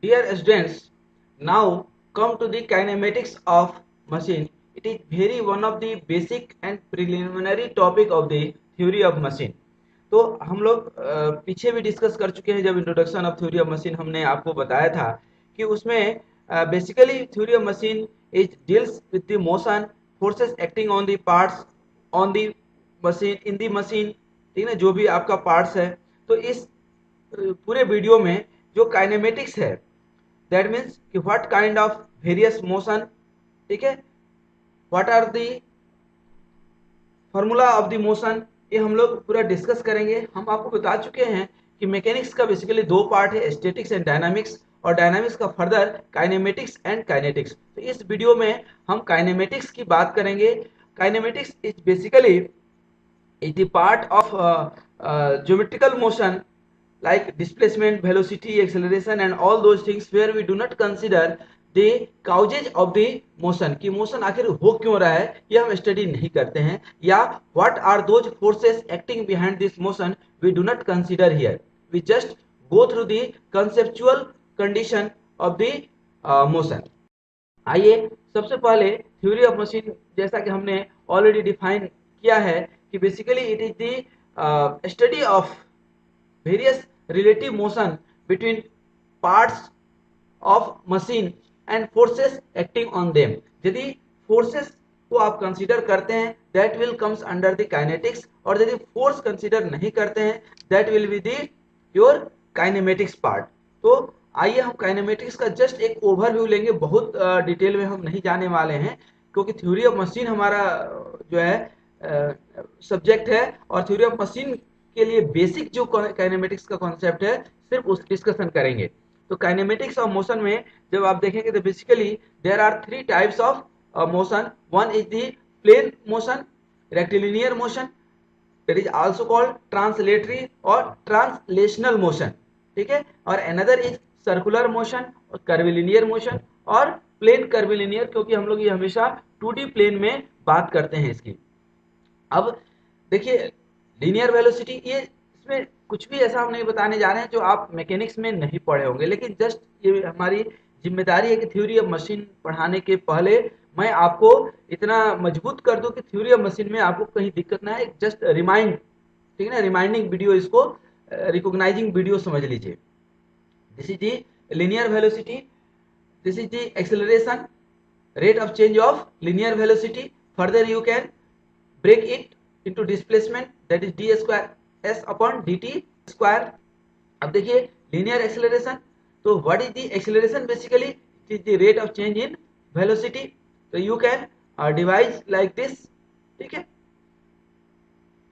Dear students, now come to the kinematics of machine. It is very one of the basic and preliminary topic of the theory of machine. तो हम लोग पीछे भी discuss कर चुके हैं, जब introduction of theory of machine हमने आपको बताया था कि उसमें basically theory of machine is deals with the motion forces acting on the parts on the machine in the machine, ठीक है, जो भी आपका पार्ट्स है। तो इस पूरे वीडियो में जो काइनेमेटिक्स है, दैट मीन्स कि what kind of various motion, ठीक है, what are the formula of the motion, ये हम लोग पूरा डिस्कस करेंगे। हम आपको बता चुके हैं कि मैकेनिक्स का बेसिकली दो पार्ट है, स्टैटिक्स एंड डायनामिक्स, और डायनामिक्स का फर्दर काइनेमेटिक्स एंड काइनेटिक्स। तो इस वीडियो में हम काइनेमेटिक्स की बात करेंगे। Kinematics is basically is the part of geometrical motion like displacement, velocity, acceleration and all those things where we do not consider the causes of the motion, कि motion आखिर हो क्यों रहा है ये हम स्टडी नहीं करते हैं, या what are those forces acting behind this motion we do not consider here, we just go through the conceptual condition of the motion। आइए सबसे पहले थ्योरी ऑफ मशीन, जैसा कि हमने ऑलरेडी डिफाइन किया है कि basically it is the study of various relative motion between parts of machine and forces acting on them. यदि फोर्सेस को आप कंसीडर करते हैं that will comes under the kinetics, और यदि फोर्स कंसीडर नहीं करते हैं that will be the your kinematics part. तो आइए हम काइनेमेटिक्स का जस्ट एक ओवरव्यू लेंगे, बहुत डिटेल में हम नहीं जाने वाले हैं, क्योंकि थ्योरी ऑफ मशीन हमारा जो है सब्जेक्ट है, और थ्योरी ऑफ मशीन के लिए बेसिक जो काइनेमेटिक्स का कॉन्सेप्ट है सिर्फ उस डिस्कशन करेंगे। तो काइनेमेटिक्स ऑफ मोशन में जब आप देखेंगे तो basically there are three types of motion. One is the plane motion, rectilinear motion, that is also called translatory और ट्रांसलेशनल मोशन, ठीक है, और अनदर इज सर्कुलर मोशन और कर्विलिनियर मोशन और प्लेन कर्विलिनियर, क्योंकि हम लोग ये हमेशा 2D प्लेन में बात करते हैं इसकी। अब देखिए लीनियर वेलोसिटी, ये इसमें कुछ भी ऐसा हम नहीं बताने जा रहे हैं जो आप मैकेनिक्स में नहीं पढ़े होंगे, लेकिन जस्ट ये हमारी जिम्मेदारी है कि थ्योरी ऑफ मशीन पढ़ाने के पहले मैं आपको इतना मजबूत कर दूं कि थ्योरी ऑफ मशीन में आपको कहीं दिक्कत ना है। जस्ट रिमाइंड, ठीक है ना, रिमाइंडिंग वीडियो, इसको रिकॉग्नाइजिंग वीडियो समझ लीजिए। This is the linear velocity, this is the acceleration, rate of change of linear velocity. Further you can break it into displacement, that is d square s upon dt square। अब देखिए linear acceleration, तो what is the acceleration? Basically it is the rate of change in velocity, so you can devise like this, ठीक है।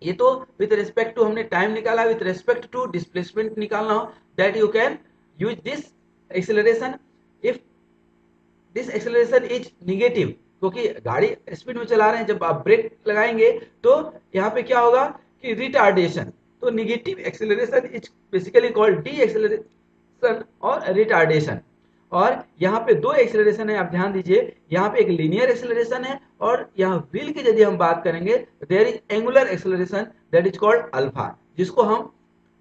ये तो with respect to हमने time निकाला, with respect to displacement निकालना हो that you can use this acceleration. If this acceleration is negative, क्योंकि गाड़ी स्पीड में चला रहे हैं, जब आप ब्रेक लगाएंगे तो यहाँ पे क्या होगा कि रिटार्डेशन, तो negative acceleration is basically called D acceleration और रिटार्डेशन। और यहाँ पे दो एक्सेलरेशन है, आप ध्यान दीजिए, यहाँ पे एक लीनियर एक्सेलरेशन है और यहाँ व्हील की यदि हम बात करेंगे there is angular acceleration that is called alpha, जिसको हम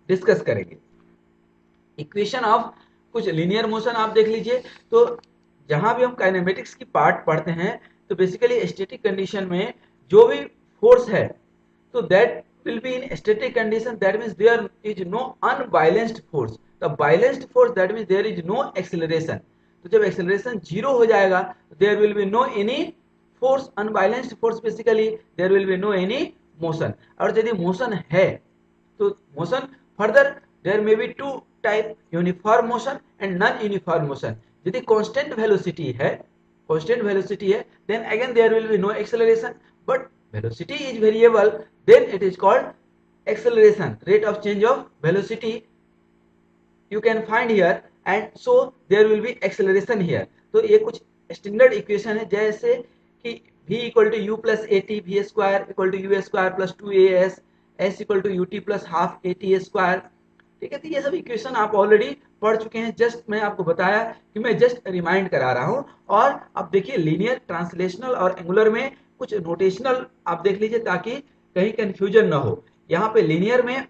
डिस्कस करेंगे। इक्वेशन ऑफ कुछ लीनियर मोशन आप देख लीजिए। तो जहां भी हम काइनेमेटिक्स की पार्ट पढ़ते हैं तो बेसिकली स्टैटिक कंडीशन में जो भी फोर्स है तो that will be in static condition, that means there is no unbalanced force. The balanced force that means there is no acceleration. तो जब एक्सेलरेशन जीरो हो जाएगा तो there will be no any force, unbalanced force, basically there will be no any motion. और यदि motion है तो motion further there may be two type, uniform motion and non uniform motion. यदि constant velocity है, constant velocity है, then again there will be no acceleration, but velocity is variable, then it is called acceleration, rate of change of velocity you can find here, and so there will be acceleration here। तो ये कुछ standard equation है, जैसे कि v equal to u plus a t, v square equal to u square plus 2as, s equal to u t plus half a t square, ठीक है। तो ये सब इक्वेशन आप ऑलरेडी पढ़ चुके हैं, जस्ट मैं आपको बताया कि मैं जस्ट रिमाइंड करा रहा हूं। और अब देखिए लीनियर, ट्रांसलेशनल और एंगुलर में कुछ नोटेशनल आप देख लीजिए ताकि कहीं कंफ्यूजन ना हो। यहाँ पे लीनियर में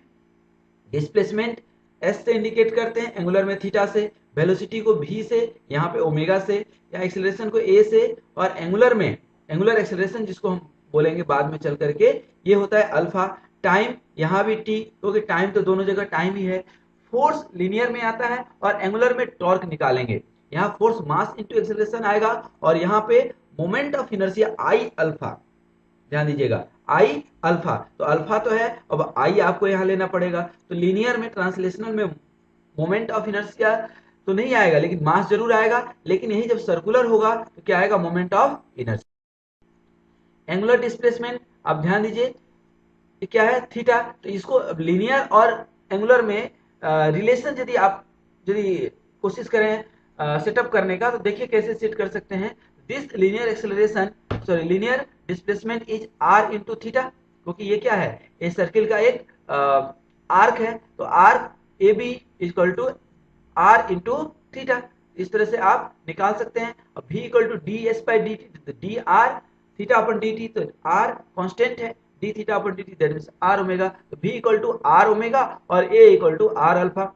डिस्प्लेसमेंट एस से इंडिकेट करते हैं, एंगुलर में थीटा से। वेलोसिटी को v से, यहाँ पे ओमेगा से, या एक्सेलरेशन को a से, और एंगुलर में एंगुलर एक्सेलरेशन जिसको हम बोलेंगे बाद में चल करके, ये होता है अल्फा। टाइम यहाँ भी t, क्योंकि टाइम तो दोनों जगह टाइम ही है। फोर्स लीनियर में आता है, और एंगुलर में टॉर्क निकालेंगे। यहाँ फोर्स मास इंटू एक्सेलरेशन आएगा, और यहाँ पे moment of inertia I alpha, ध्यान दीजिएगा आई अल्फा, तो अल्फा तो है, अब आई आपको यहाँ लेना पड़ेगा। तो लीनियर में, ट्रांसलेशनल में मोमेंट ऑफ इनर्शिया तो नहीं आएगा, लेकिन मास जरूर आएगा। लेकिन यही जब सर्कुलर होगा तो क्या आएगा, moment of inertia. Angular displacement आप ध्यान दीजिए, ये क्या है, थीटा। तो इसको लीनियर और एंगुलर में रिलेशन यदि कोशिश करें सेटअप करने का, तो देखिए कैसे सेट कर सकते हैं। This linear acceleration, sorry linear displacement is R into theta, क्योंकि ये क्या है, ये सर्किल का एक आर्क है, तो arc A B equal to R into theta. इस तरह से आप निकाल सकते हैं। अब v equal to d s by d t, d R theta upon d t, तो आर कॉन्स्टेंट है, d theta upon d t that means R omega. तो v equal to R omega और a equal to R alpha,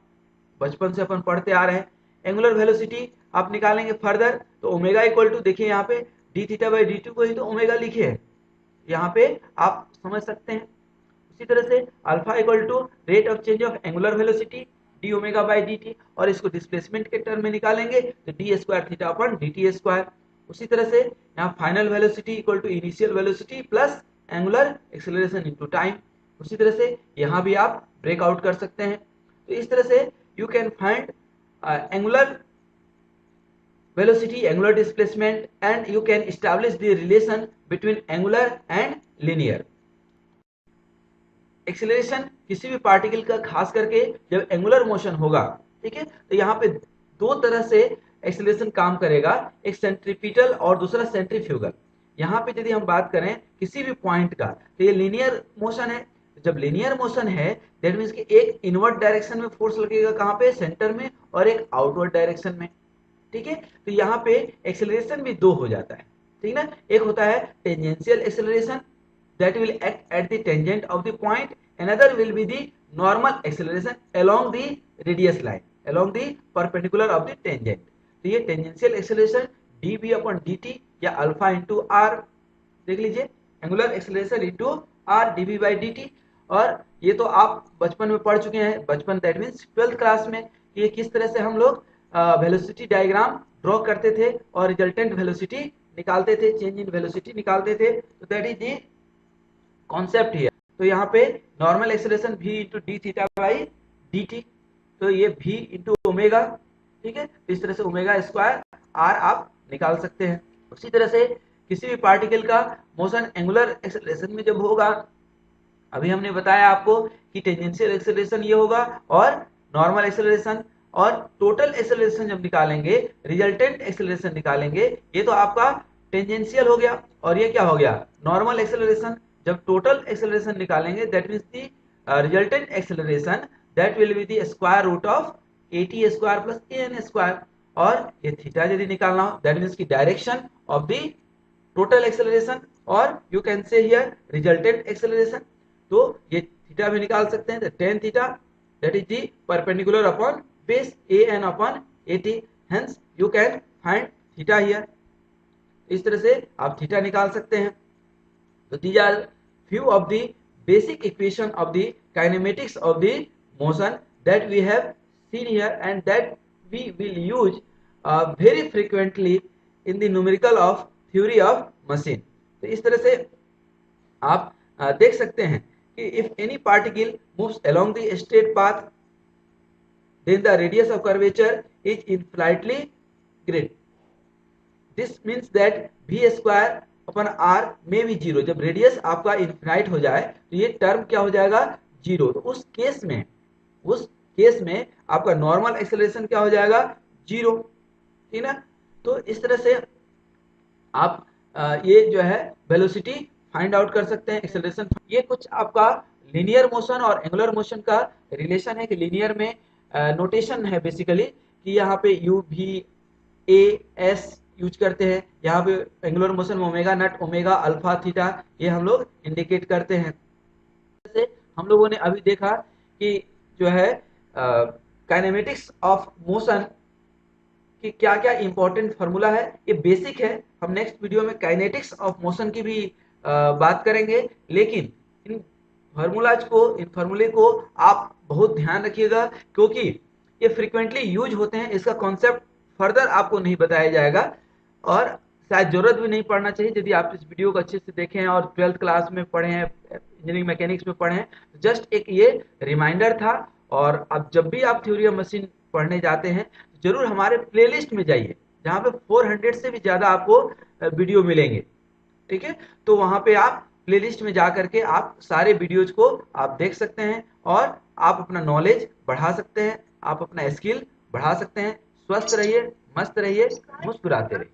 बचपन से अपन पढ़ते आ रहे हैं। Angular velocity आप निकालेंगे फर्दर, तो ओमेगा इक्वल टू, देखिए यहाँ पे d theta by d t को ही तो ओमेगा लिखे है, यहाँ पे आप समझ सकते हैं। उसी तरह से alpha equal to rate of change of angular velocity d omega by d t, और इसको डिस्प्लेसमेंट के टर्म में निकालेंगे तो d square theta upon d t square. उसी तरह से यहाँ final velocity equal to initial velocity plus angular acceleration into time. उसी तरह से यहाँ भी आप ब्रेकआउट कर सकते हैं। तो इस तरह से you can find angular velocity, angular displacement, and you can establish the relation between angular and linear. Acceleration किसी भी पार्टिकल का, खास करके जब एंगुलर मोशन होगा, ठीक है, तो यहाँ पे दो तरह से एक्सेलरेशन काम करेगा, एक सेंट्रीपिटल और दूसरा सेंट्रीफ्यूगल। यहाँ पे यदि हम बात करें किसी भी पॉइंट का, तो ये लीनियर मोशन है। जब लीनियर मोशन है, दैट मीन्स कि एक इनवर्ट डायरेक्शन में फोर्स लगेगा, कहाँ पे, सेंटर में, और एक आउटवर्ड डायरेक्शन में, ठीक है। तो यहाँ पे एक्सेलरेशन भी दो हो जाता है, ठीक ना। एक होता है tangential acceleration, that will act at the tangent of the point. Another will be the normal acceleration along the radius line, along the perpendicular of the tangent. तो ये tangential acceleration dv upon dt या alpha into R, देख लीजिए, angular acceleration into R dv by dt। और ये तो आप बचपन में पढ़ चुके हैं, बचपन दैट मीन्स 12th क्लास में, कि ये किस तरह से हम लोग वेलोसिटी डायग्राम ड्रॉ करते थे और रिजल्टेंट वेलोसिटी निकालते थे, चेंज इन वेलोसिटी निकालते थे। तो that is the concept here. तो यहाँ पे normal acceleration v into D theta by d t, तो ये v इंटू ओमेगा, ठीक है। तो इस तरह से ओमेगा स्क्वायर r आप निकाल सकते हैं। उसी तरह से किसी भी पार्टिकल का मोशन एंगुलर एक्सेलरेशन में जब होगा, अभी हमने बताया आपको कि टेंजेंशियल एक्सेलरेशन ये होगा और नॉर्मल एक्सेलरेशन, और टोटल एक्सेलरेशन जब निकालेंगे, रिजल्टेंट एक्सेलरेशन निकालेंगे, ये तो आपका टेंजेंशियल हो गया, और ये क्या हो गया, नॉर्मल एक्सेलरेशन। जब टोटल एक्सेलरेशन निकालेंगे, that means the resultant acceleration that will be the square root of at square plus an square. और ये थीटा यदि निकालना हो, दैट मींस की direction of the total acceleration, और you can say here resultant acceleration. तो ये theta भी निकाल सकते हैं, tan theta that is the perpendicular upon base an upon at, hence you can find theta here. इस तरह से आप थीटा निकाल सकते हैं। So these are few of the basic equation of the kinematics of the motion that we have seen here, and that we will use very frequently in the numerical of theory of machine. तो इस तरह से आप देख सकते हैं कि if any particle moves along the straight path, then the radius of curvature is infinitely great. This means that v square upon r में भी जीरो, जब रेडियस आपका इनफिनाइट हो जाए तो ये टर्म क्या हो जाएगा, जीरो। तो उस केस में आपका नॉर्मल एक्सेलरेशन क्या हो जाएगा, जीरो, ठीक ना। तो इस तरह से आप ये जो है वेलोसिटी फाइंड आउट कर सकते हैं, एक्सेलरेशन। ये कुछ आपका लीनियर मोशन और एंगुलर मोशन का रिलेशन है, कि लीनियर में नोटेशन है बेसिकली कि यहाँ पे you V A S use करते हैं, यहाँ पे एंगुलर मोशन में ओमेगा नट, ओमेगा, अल्फा, थीटा, ये हम लोग इंडिकेट करते हैं। जैसे हम लोगों ने अभी देखा कि जो है काइनेमेटिक्स ऑफ मोशन कि क्या क्या इंपॉर्टेंट फार्मूला है, ये बेसिक है। हम नेक्स्ट वीडियो में काइनेटिक्स ऑफ मोशन की भी बात करेंगे, लेकिन इन फार्मूलाज को, इन फार्मूले को आप बहुत ध्यान रखिएगा, क्योंकि ये फ्रीक्वेंटली यूज होते हैं। इसका कॉन्सेप्ट फर्दर आपको नहीं बताया जाएगा और शायद जरूरत भी नहीं पड़ना चाहिए। यदि आप इस वीडियो को अच्छे से देखें और 12th क्लास में पढ़े हैं, इंजीनियरिंग मैकेनिक्स में पढ़े हैं, जस्ट एक ये रिमाइंडर था। और अब जब भी आप थ्योरी ऑफ मशीन पढ़ने जाते हैं, जरूर हमारे प्लेलिस्ट में जाइए, जहाँ पे 400 से भी ज्यादा आपको वीडियो मिलेंगे। ठीक है, तो वहां पे आप प्लेलिस्ट में जा करके आप सारे वीडियोज को आप देख सकते हैं और आप अपना नॉलेज बढ़ा सकते हैं, आप अपना स्किल बढ़ा सकते हैं। स्वस्थ रहिए, मस्त रहिए, मुस्कुराते रहिए।